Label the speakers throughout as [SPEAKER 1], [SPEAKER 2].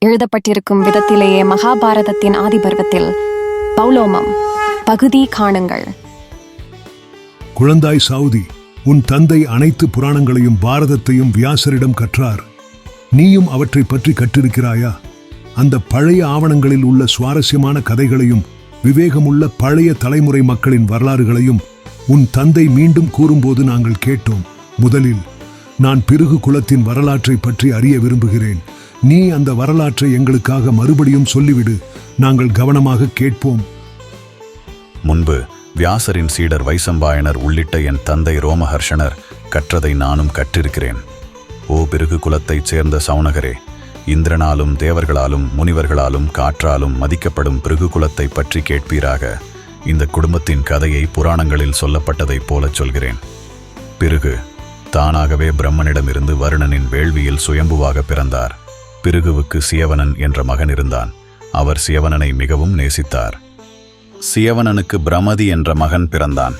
[SPEAKER 1] எழுதப்பட்டிருக்கும் விதத்திலேயே மகாபாரதத்தின் ஆதிபர்வத்தில் பௌலோமம் பகுதி காணுங்கள்.
[SPEAKER 2] குழந்தாய் சாவுதி, உன் தந்தை அனைத்து புராணங்களையும் பாரதத்தையும் வியாசரிடம் கற்றார். நீயும் அவற்றை பற்றி கற்றிருக்கிறாயா? அந்த பழைய ஆவணங்களில் உள்ள சுவாரஸ்யமான கதைகளையும் விவேகமுள்ள பழைய தலைமுறை மக்களின் வரலாறுகளையும் உன் தந்தை மீண்டும் கூறும்போது நாங்கள் கேட்டோம். முதலில் நான் பிருகு குலத்தின் வரலாற்றை பற்றி அறிய விரும்புகிறேன். நீ அந்த வரலாற்றை எங்களுக்காக மறுபடியும் சொல்லிவிடு. நாங்கள் கவனமாக கேட்போம்.
[SPEAKER 3] முன்பு வியாசரின் சீடர் வைசம்பாயனர் உள்ளிட்ட என் தந்தை ரோமஹர்ஷனர் கற்றதை நானும் கற்றிருக்கிறேன். ஓ பிருகு குலத்தைச் சேர்ந்த சௌனகரே, இந்திரனாலும் தேவர்களாலும் முனிவர்களாலும் காற்றாலும் மதிக்கப்படும் பிருகு குலத்தை பற்றி கேட்பீராக. இந்த குடும்பத்தின் கதையை புராணங்களில் சொல்லப்பட்டதைப் போலச் சொல்கிறேன். பிருகு தானாகவே பிரம்மனிடமிருந்து வருணனின் வேள்வியில் சுயம்புவாக பிறந்தார். பிருகுவுக்கு சியவனன் என்ற மகன் இருந்தான். அவர் சியவனனை மிகவும் நேசித்தார். சியவனனுக்கு பிரமதி என்ற மகன் பிறந்தான்.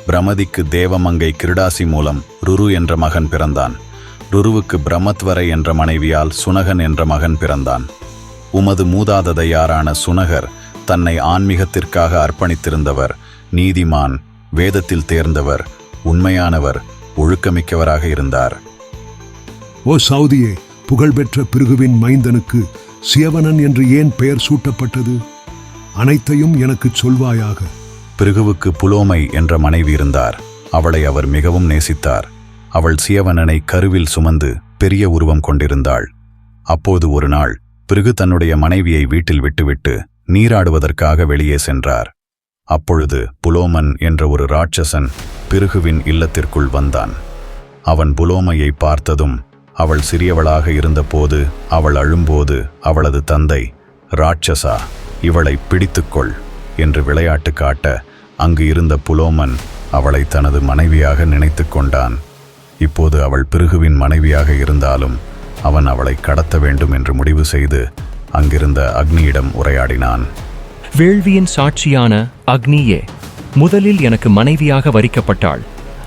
[SPEAKER 3] பிரமதிக்கு தேவமங்கை கிருடாசி மூலம் ருரு என்ற மகன் பிறந்தான். ருருவுக்கு பிரமத்வரை என்ற மனைவியால் சுனகன் என்ற மகன் பிறந்தான். உமது மூதாதையாரான சுனகர் தன்னை ஆன்மீகத்திற்காக அர்ப்பணித்திருந்தவர், நீதிமான், வேதத்தில் தேர்ந்தவர், உண்மையானவர், ஒழுக்கமிக்கவராக இருந்தார்.
[SPEAKER 2] ஓ சௌதியே, புகழ்பெற்ற பிருகுவின் மைந்தனுக்கு சியவனன் என்று ஏன் பெயர் சூட்டப்பட்டது? அனைத்தையும் எனக்கு சொல்வாயாக.
[SPEAKER 3] பிருகுவுக்கு புலோமை என்ற மனைவி இருந்தார். அவளை அவர் மிகவும் நேசித்தார். அவள் சியவனனை கருவில் சுமந்து பெரிய உருவம் கொண்டிருந்தாள். அப்போது ஒரு நாள் பிருகு தன்னுடைய மனைவியை வீட்டில் விட்டுவிட்டு நீராடுவதற்காக வெளியே சென்றார். அப்பொழுது புலோமன் என்ற ஒரு ராட்சசன் பிருகுவின் இல்லத்திற்குள் வந்தான். அவன் புலோமையை பார்த்ததும், அவள் சிறியவளாக இருந்தபோது அவள் அழும்போது அவளது தந்தை, ராட்சசா, இவளை பிடித்துக்கொள் என்று விளையாட்டு காட்ட அங்கு இருந்த புலோமன் அவளை தனது மனைவியாக நினைத்து கொண்டான். இப்போது அவள் பிருகுவின் மனைவியாக இருந்தாலும் அவன் அவளை கடத்த வேண்டும் என்று முடிவு செய்து அங்கிருந்த அக்னியிடம் உரையாடினான்.
[SPEAKER 4] வேள்வியின் சாட்சியான அக்னியே, முதலில் எனக்கு மனைவியாக வரிக்கப்பட்டாள்.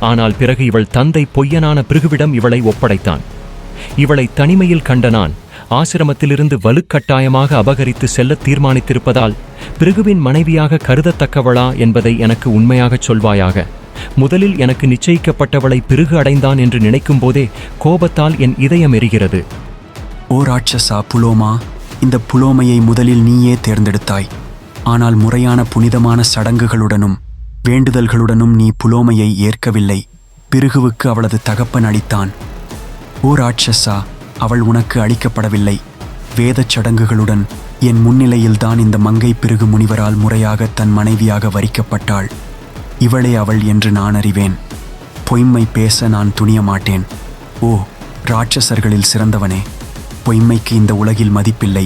[SPEAKER 4] ஆனால் பிறகு இவள் தந்தை பொய்யனான பிருகுவிடம் இவளை ஒப்படைத்தான். இவளை தனிமையில் கண்ட நான் ஆசிரமத்திலிருந்து வலுக்கட்டாயமாக அபகரித்து செல்ல தீர்மானித்திருப்பதால் பிருகுவின் மனைவியாக கருதத்தக்கவளா என்பதை எனக்கு உண்மையாகச் சொல்வாயாக. முதலில் எனக்கு நிச்சயிக்கப்பட்டவளை பிருகு அடைந்தான் என்று நினைக்கும் போதே கோபத்தால் என் இதயம் எரிகிறது.
[SPEAKER 5] ஓ ராட்சசா புலோமா, இந்த புலோமையை முதலில் நீயே தேர்ந்தெடுத்தாய். ஆனால் முறையான புனிதமான சடங்குகளுடனும் வேண்டுதல்களுடனும் நீ புலோமையை ஏற்கவில்லை. பிருகுவுக்கு அவளது தகப்பன் அளித்தான். ஓ ராட்சசா, அவள் உனக்கு அளிக்கப்படவில்லை. வேதச் சடங்குகளுடன் என் முன்னிலையில்தான் இந்த மங்கை பிருகு முனிவரால் முறையாக தன் மனைவியாக வரிக்கப்பட்டாள். இவளே அவள் என்று நான் அறிவேன். பொய்மை பேச நான் துணிய மாட்டேன். ஓ ராட்சசர்களில் சிறந்தவனே, பொய்மைக்கு இந்த உலகில் மதிப்பில்லை.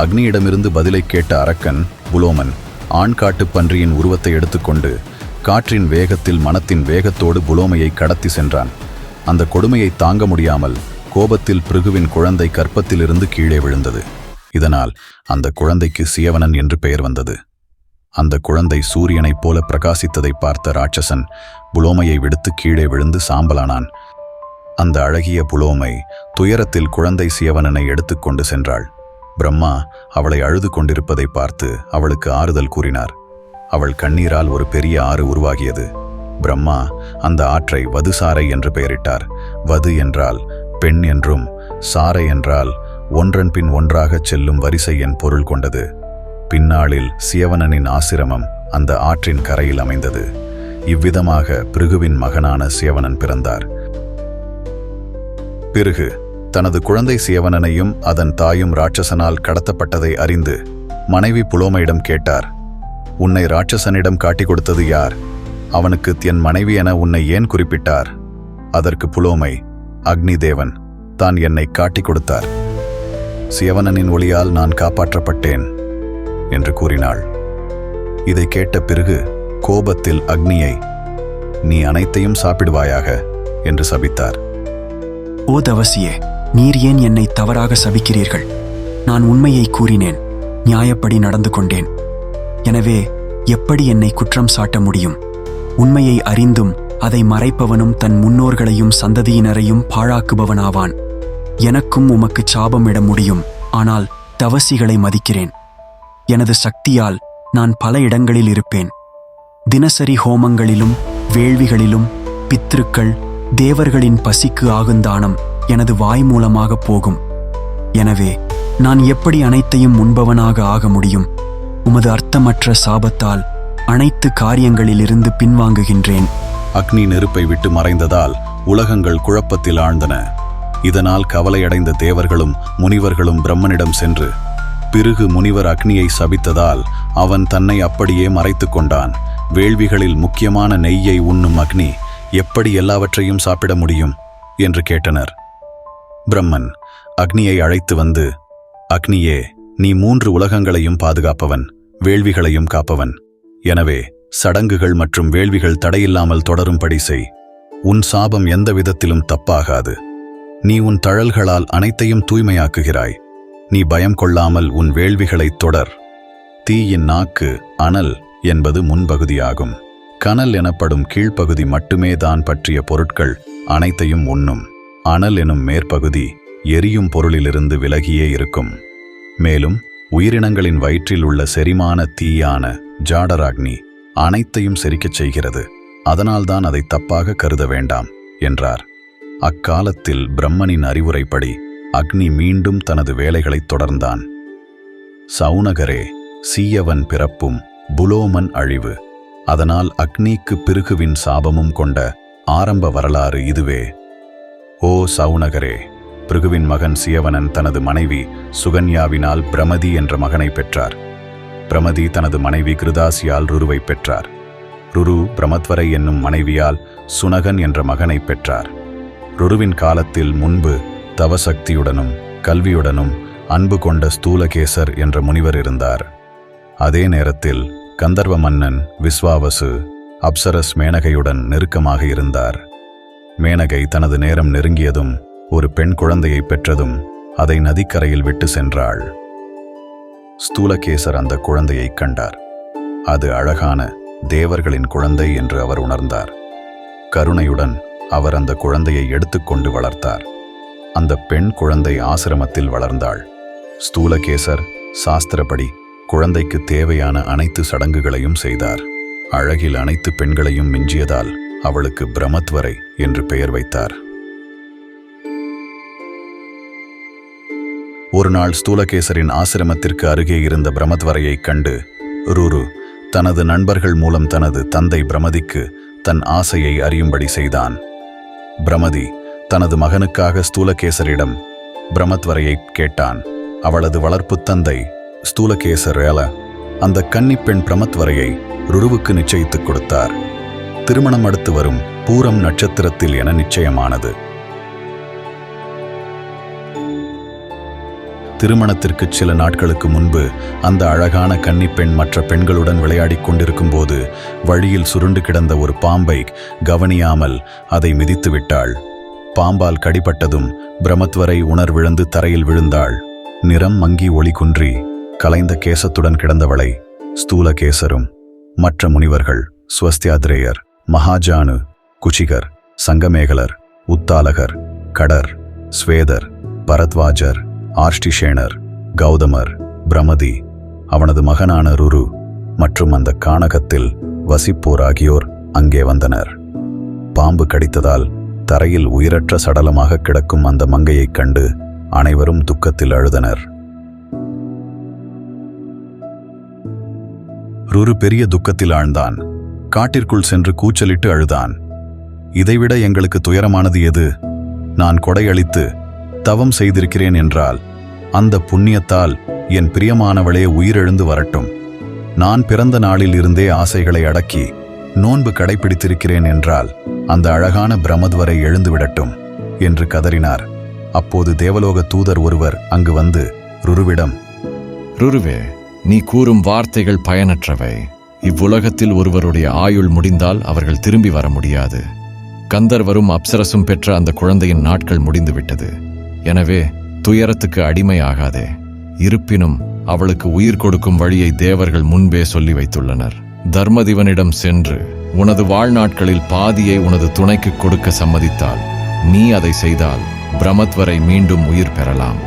[SPEAKER 3] அக்னியிடமிருந்து பதிலை கேட்ட அரக்கன் புலோமன் ஆண்காட்டுப் பன்றியின் உருவத்தை எடுத்துக்கொண்டு காற்றின் வேகத்தில் மனத்தின் வேகத்தோடு புலோமையை கடத்தி சென்றான். அந்த கொடுமையை தாங்க முடியாமல் கோபத்தில் பிருகுவின் குழந்தை கற்பத்திலிருந்து கீழே விழுந்தது. இதனால் அந்த குழந்தைக்கு சியவனன் என்று பெயர் வந்தது. அந்த குழந்தை சூரியனைப் போல பிரகாசித்ததை பார்த்த ராட்சசன் புலோமையை விடுத்து கீழே விழுந்து சாம்பலானான். அந்த அழகிய புலோமை துயரத்தில் குழந்தை சியவனனை எடுத்துக்கொண்டு சென்றாள். பிரம்மா அவளை அழுது கொண்டிருப்பதை பார்த்து அவளுக்கு ஆறுதல் கூறினார். அவள் கண்ணீரால் ஒரு பெரிய ஆறு உருவாகியது. பிரம்மா அந்த ஆற்றை வதுசாரை என்று பெயரிட்டார். வது என்றால் பெண் என்றும், சாரை என்றால் ஒன்றன் பின் ஒன்றாகச் செல்லும் வரிசை என் பொருள் கொண்டது. பின்னாளில் சியவனனின் ஆசிரமம் அந்த ஆற்றின் கரையில் அமைந்தது. இவ்விதமாக பிருகுவின் மகனான சியவனன் பிறந்தார். பிறகு தனது குழந்தை சியவனனையும் அதன் தாயும் ராட்சசனால் கடத்தப்பட்டதை அறிந்து மனைவி புலோமையிடம் கேட்டார். உன்னை ராட்சசனிடம் காட்டிக் கொடுத்தது யார்? அவனுக்கு என் மனைவி என உன்னை ஏன் குறிப்பிட்டார்? அதற்கு புலோமை, அக்னி தேவன் தான் என்னை காட்டிக் கொடுத்தார். சியவனனின் ஒளியால் நான் காப்பாற்றப்பட்டேன் என்று கூறினாள். இதை கேட்ட பிறகு கோபத்தில் அக்னியை, நீ அனைத்தையும் சாப்பிடுவாயாக என்று சபித்தார்.
[SPEAKER 5] ஓ தவசியே, நீர் ஏன் என்னை தவறாக சபிக்கிறீர்கள்? நான் உண்மையை கூறினேன், நியாயப்படி நடந்து கொண்டேன். எனவே எப்படி என்னை குற்றம் சாட்ட முடியும்? உண்மையை அறிந்தும் அதை மறைப்பவனும் தன் முன்னோர்களையும் சந்ததியினரையும் பாழாக்குபவனாவான். எனக்கும் உமக்கு சாபம் இட முடியும். ஆனால் தவசிகளை மதிக்கிறேன். எனது சக்தியால் நான் பல இடங்களில் இருப்பேன். தினசரி ஹோமங்களிலும் வேள்விகளிலும் பித்ருக்கள் தேவர்களின் பசிக்கு ஆகுந்தானம் எனது வாய் மூலமாக போகும். எனவே நான் எப்படி அனைத்தையும் முன்பவனாக ஆக முடியும்? உமது அர்த்தமற்ற சாபத்தால் அனைத்து காரியங்களிலிருந்து பின்வாங்குகின்றேன்.
[SPEAKER 3] அக்னி நெருப்பை விட்டு மறைந்ததால் உலகங்கள் குழப்பத்தில் ஆழ்ந்தன. இதனால் கவலையடைந்த தேவர்களும் முனிவர்களும் பிரம்மனிடம் சென்று, பிறகு முனிவர் அக்னியை சபித்ததால் அவன் தன்னை அப்படியே மறைத்து கொண்டான். வேள்விகளில் முக்கியமான நெய்யை உண்ணும் அக்னி எப்படி எல்லாவற்றையும் சாப்பிட முடியும் என்று கேட்டனர். பிரம்மன் அக்னியை அழைத்து வந்து, அக்னியே, நீ 3 உலகங்களையும் பாதுகாப்பவன், வேள்விகளையும் காப்பவன். எனவே சடங்குகள் மற்றும் வேள்விகள் தடையில்லாமல் தொடரும்படி செய். உன் சாபம் எந்த விதத்திலும் தப்பாகாது. நீ உன் தழல்களால் அனைத்தையும் தூய்மையாக்குகிறாய். நீ பயம் கொள்ளாமல் உன் வேள்விகளைத் தொடர். தீயின் நாக்கு அனல் என்பது முன்பகுதியாகும். கனல் எனப்படும் கீழ்ப்பகுதி மட்டுமே தான் பற்றிய பொருட்கள் அனைத்தையும் உண்ணும். அனல் எனும் மேற்பகுதி எரியும் பொருளிலிருந்து விலகியே இருக்கும். மேலும் உயிரினங்களின் வயிற்றில் உள்ள செரிமான தீயான ஜாடராக்னி அனைத்தையும் செரிக்கச் செய்கிறது. அதனால்தான் அதை தப்பாக கருத வேண்டாம் என்றார். அக்காலத்தில் பிரம்மனின் அறிவுரைப்படி அக்னி மீண்டும் தனது வேலைகளைத் தொடர்ந்தான். சவுனகரே, சீயவன் பிறப்பும் புலோமன் அழிவு, அதனால் அக்னிக்கு பிருகுவின் சாபமும் கொண்ட ஆரம்ப வரலாறு இதுவே. ஓ சவுனகரே, பிருகுவின் மகன் சியவனன் தனது மனைவி சுகன்யாவினால் பிரமதி என்ற மகனை பெற்றார். பிரமதி தனது மனைவி கிருதாசியால் ருருவை பெற்றார். ருரு பிரமத்வரை என்னும் மனைவியால் சுனகன் என்ற மகனை பெற்றார். ருருவின் காலத்தில் முன்பு தவசக்தியுடனும் கல்வியுடனும் அன்பு கொண்ட ஸ்தூலகேசர் என்ற முனிவர் இருந்தார். அதே நேரத்தில் கந்தர்வ மன்னன் விஸ்வாவசு அப்சரஸ் மேனகையுடன் நெருக்கமாக இருந்தார். மேனகை தனது நேரம் நெருங்கியதும் ஒரு பெண் குழந்தையை பெற்றதும் அதை நதிக்கரையில் விட்டு சென்றாள். ஸ்தூலகேசர் அந்த குழந்தையை கண்டார். அது அழகான தேவர்களின் குழந்தை என்று அவர் உணர்ந்தார். கருணையுடன் அவர் அந்த குழந்தையை எடுத்துக்கொண்டு வளர்த்தார். அந்த பெண் குழந்தை ஆசிரமத்தில் வளர்ந்தாள். ஸ்தூலகேசர் சாஸ்திரப்படி குழந்தைக்கு தேவையான அனைத்து சடங்குகளையும் செய்தார். அழகில் அனைத்து பெண்களையும் மிஞ்சியதால் அவளுக்கு பிரமத்வரை என்று பெயர் வைத்தார். ஒரு நாள் ஸ்தூலகேசரின் ஆசிரமத்திற்கு அருகே இருந்த பிரமத்வரையைக் கண்டு ருரு தனது நண்பர்கள் மூலம் தனது தந்தை பிரமதிக்கு தன் ஆசையை அறியும்படி செய்தான். பிரமதி தனது மகனுக்காக ஸ்தூலகேசரிடம் பிரமத்வரையை கேட்டான். அவளது வளர்ப்பு தந்தை ஸ்தூலகேசர் அந்த கன்னிப்பெண் பிரமத்வரையை ருருவுக்கு நிச்சயித்துக் கொடுத்தார். திருமணம் அடுத்து வரும் பூரம் நட்சத்திரத்தில் என நிச்சயமானது. திருமணத்திற்கு சில நாட்களுக்கு முன்பு அந்த அழகான கன்னிப்பெண் மற்ற பெண்களுடன் விளையாடிக் கொண்டிருக்கும் போது வழியில் சுருண்டு கிடந்த ஒரு பாம்பை கவனியாமல் அதை மிதித்து விட்டாள். பாம்பால் கடிபட்டதும் பிரமத்வரை உணர்விழந்து தரையில் விழுந்தாள். நிறம் மங்கி ஒளி குன்றி கலைந்த கேசத்துடன் கிடந்தவளை ஸ்தூலகேசரும் மற்ற முனிவர்கள் ஸ்வஸ்தியாத்ரேயர், மகாஜானு, குச்சிகர், சங்கமேகலர், உத்தாலகர், கடர், ஸ்வேதர், பரத்வாஜர், ஆர்ஷ்டிஷேனர், கௌதமர், பிரமதி, அவனது மகனான ருரு மற்றும் அந்த கானகத்தில் வசிப்போர் ஆகியோர் அங்கே வந்தனர். பாம்பு கடித்ததால் தரையில் உயிரற்ற சடலமாக கிடக்கும் அந்த மங்கையைக் கண்டு அனைவரும் துக்கத்தில் அழுதனர். ருரு பெரிய துக்கத்தில் ஆழ்ந்தான். காட்டிற்குள் சென்று கூச்சலிட்டு அழுதான். இதைவிட எங்களுக்கு துயரமானது எது? நான் கொடையளித்து தவம் செய்திருக்கிறேன் என்றால் அந்த புண்ணியத்தால் என் பிரியமானவளே உயிரெழுந்து வரட்டும். நான் பிறந்த நாளில் இருந்தே ஆசைகளை அடக்கி நோன்பு கடைபிடித்திருக்கிறேன் என்றால் அந்த அழகான பிரமத்வரை எழுந்துவிடட்டும் என்று கதறினார். அப்போது தேவலோக தூதர் ஒருவர் அங்கு வந்து ருருவிடம்,
[SPEAKER 6] ருருவே, நீ கூறும் வார்த்தைகள் பயனற்றவை. இவ்வுலகத்தில் ஒருவருடைய ஆயுள் முடிந்தால் அவர்கள் திரும்பி வர முடியாது. கந்தர்வரும் அப்சரசும் பெற்ற அந்த குழந்தையின் நாட்கள் முடிந்துவிட்டது. எனவே துயரத்துக்கு அடிமையாகாதே. இருப்பினும் அவளுக்கு உயிர் கொடுக்கும் வழியை தேவர்கள் முன்பே சொல்லி வைத்துள்ளனர். தர்மதிவனிடம் சென்று உனது வாழ்நாட்களில் பாதியை உனது துணைக்கு கொடுக்க சம்மதித்தால் நீ அதை செய்தால் பிரமத்வரை மீண்டும் உயிர் பெறலாம்.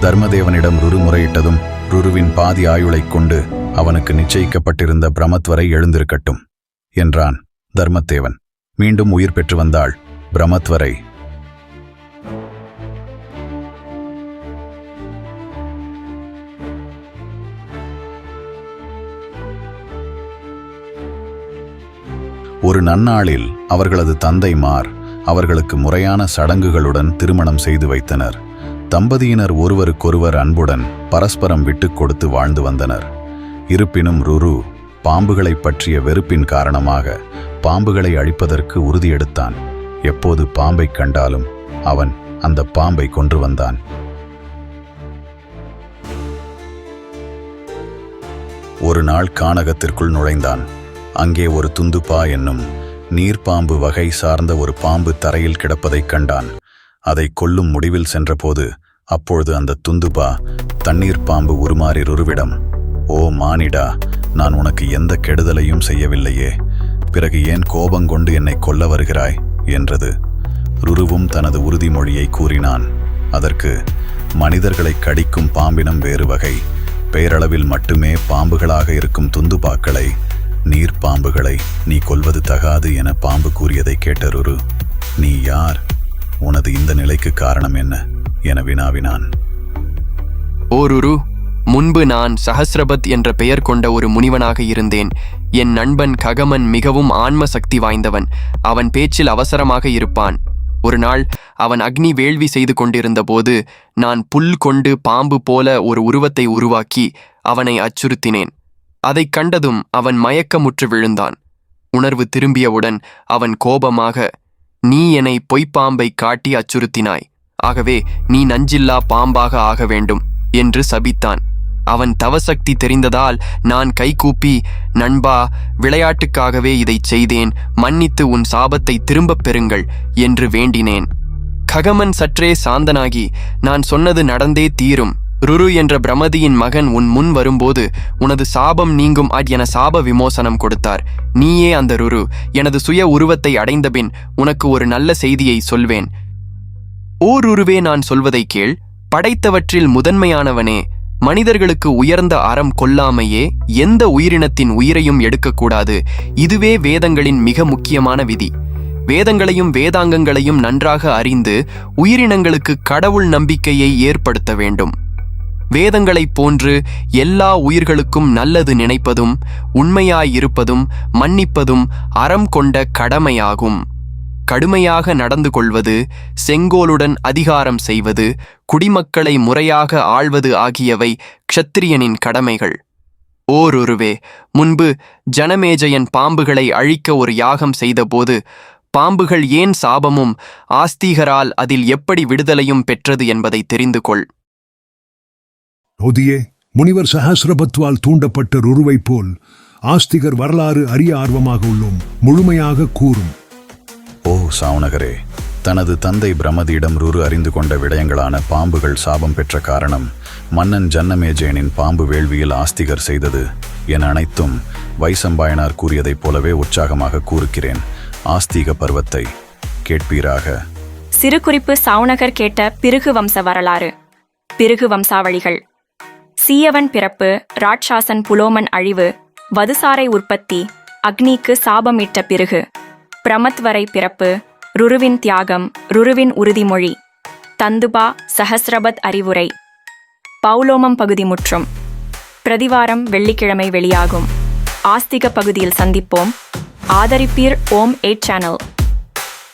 [SPEAKER 3] தர்மதேவனிடம் ருரு முறையிட்டதும் ருருவின் பாதி ஆயுளைக் கொண்டு அவனுக்கு நிச்சயிக்கப்பட்டிருந்த பிரமத்வரை எழுந்திருக்கட்டும் என்றான். தர்மதேவன் மீண்டும் உயிர் பெற்று வந்தாள் பிரமத்வரை. ஒரு நன்னாளில் அவர்களது தந்தைமார் அவர்களுக்கு முறையான சடங்குகளுடன் திருமணம் செய்து வைத்தனர். தம்பதியினர் ஒருவருக்கொருவர் அன்புடன் பரஸ்பரம் விட்டுக் கொடுத்து வாழ்ந்து வந்தனர். இருப்பினும் ருரு பாம்புகளைப் பற்றிய வெறுப்பின் காரணமாக பாம்புகளை அழிப்பதற்கு உறுதியெடுத்தான். எப்போது பாம்பைக் கண்டாலும் அவன் அந்த பாம்பை கொன்று வந்தான். ஒரு நாள் கானகத்திற்குள் நுழைந்தான். அங்கே ஒரு துந்துபா என்னும் நீர்ப்பாம்பு வகை சார்ந்த ஒரு பாம்பு தரையில் கிடப்பதைக் கண்டான். அதை கொல்லும் முடிவில் சென்றபோது அப்பொழுது அந்த துந்துபா தண்ணீர் பாம்பு உருமாறி ருருவிடம், "ஓ மானிடா, நான் உனக்கு எந்த கெடுதலையும் செய்யவில்லையே, பிறகு ஏன் கோபங்கொண்டு என்னை கொல்ல வருகிறாய்?" என்றது. ருருவும் தனது உறுதிமொழியை கூறினான். அதற்கு, மனிதர்களை கடிக்கும் பாம்பினம் வேறு வகை, பெயரளவில் மட்டுமே பாம்புகளாக இருக்கும் துந்துபாக்களை, நீர்ப்பாம்புகளை நீ கொல்வது தகாது என பாம்பு கூறியதை கேட்ட ருரு, "நீ யார்? உனது இந்த நிலைக்கு காரணம் என்ன?" என வினாவினான்.
[SPEAKER 7] "ஓ ருரு, முன்பு நான் சஹஸ்ரபத் என்ற பெயர் கொண்ட ஒரு முனிவனாக இருந்தேன். என் நண்பன் ககமன் மிகவும் ஆன்ம சக்தி வாய்ந்தவன். அவன் பேச்சில் அவசரமாக இருப்பான். ஒரு நாள் அவன் அக்னி வேள்வி செய்து கொண்டிருந்த போது நான் புல் கொண்டு பாம்பு போல ஒரு உருவத்தை உருவாக்கி அவனை அச்சுறுத்தினேன். அதைக் கண்டதும் அவன் மயக்கமுற்று விழுந்தான். உணர்வு திரும்பியவுடன் அவன் கோபமாக, 'நீ என்னை பொய்ப்பாம்பை காட்டி அச்சுறுத்தினாய். ஆகவே நீ நஞ்சில்லா பாம்பாக ஆக வேண்டும்' என்று சபித்தான். அவன் தவசக்தி தெரிந்ததால் நான் கைகூப்பி, 'நண்பா, விளையாட்டுக்காகவே இதைச் செய்தேன். மன்னித்து உன் சாபத்தை திரும்பப் பெறுங்கள்' என்று வேண்டினேன். ககமன் சற்றே சாந்தனாகி, 'நான் சொன்னது நடந்தே தீரும். ருரு என்ற பிரமதியின் மகன் உன் முன் வரும்போது உனது சாபம் நீங்கும் என சாப விமோசனம் கொடுத்தார். நீயே அந்த ருரு. எனது சுய உருவத்தை அடைந்தபின் உனக்கு ஒரு நல்ல செய்தியை சொல்வேன். ஓ ருருவே, நான் சொல்வதை கேள். படைத்தவற்றில் முதன்மையானவனே, மனிதர்களுக்கு உயர்ந்த அறம் கொல்லாமையே, எந்த உயிரினத்தின் உயிரையும் எடுக்கக்கூடாது. இதுவே வேதங்களின் மிக முக்கியமான விதி. வேதங்களையும் வேதாங்கங்களையும் நன்றாக அறிந்து உயிரினங்களுக்கு கடவுள் நம்பிக்கையை ஏற்படுத்த வேண்டும். வேதங்களைப் போன்று எல்லா உயிர்களுக்கும் நல்லது நினைப்பதும் உண்மையாயிருப்பதும் மன்னிப்பதும் அறம் கொண்ட கடமையாகும். கடுமையாக நடந்து கொள்வது, செங்கோலுடன் அதிகாரம் செய்வது, குடிமக்களை முறையாக ஆள்வது ஆகியவை க்ஷத்திரியனின் கடமைகள். ஓருருவே, முன்பு ஜனமேஜயன் பாம்புகளை அழிக்க ஒரு யாகம் செய்தபோது பாம்புகள் ஏன் சாபமும் ஆஸ்திகரால் அதில் எப்படி விடுதலையும் பெற்றது என்பதை தெரிந்து கொள்.
[SPEAKER 2] ஓதியே, முனிவர் சஹஸ்ரபத்வால் தூண்டப்பட்ட ருருவைப் போல் ஆஸ்திகர் வரலாறு அறிய ஆர்வமாக உள்ளோம். முழுமையாக கூறும்.
[SPEAKER 3] ஓ சாவுனகரே, தனது தந்தை பிரமதியிடம் ருரு அறிந்து கொண்ட விடயங்களான பாம்புகள் சாபம் பெற்ற காரணம், மன்னன் ஜன்னமேஜயனின் பாம்பு வேள்வியில் ஆஸ்திகர் செய்தது என அனைத்தும் வைசம்பாயனார் கூறியதைப் போலவே உற்சாகமாக கூறுகிறேன். ஆஸ்திக பர்வத்தை கேட்பீராக.
[SPEAKER 8] சிறு குறிப்பு: சாவுனகர் கேட்ட பிருகு வம்ச வரலாறு. பிருகு வம்சாவளிகள்: சீயவன் பிறப்பு, ராட்சாசன் புலோமன் அழிவு, வதுசாரை உற்பத்தி, அக்னிக்கு சாபமிட்ட பிருகு, பிரமத்வரை பிறப்பு, ருருவின் தியாகம், ருருவின் உறுதிமொழி, தந்துபா சஹஸ்ரபத் அறிவுரை. பௌலோமம் பகுதி முற்றும். பிரதிவாரம் வெள்ளிக்கிழமை வெளியாகும். ஆஸ்திக பகுதியில் சந்திப்போம். ஆதரிப்பீர். ஓம் 8 சேனல்.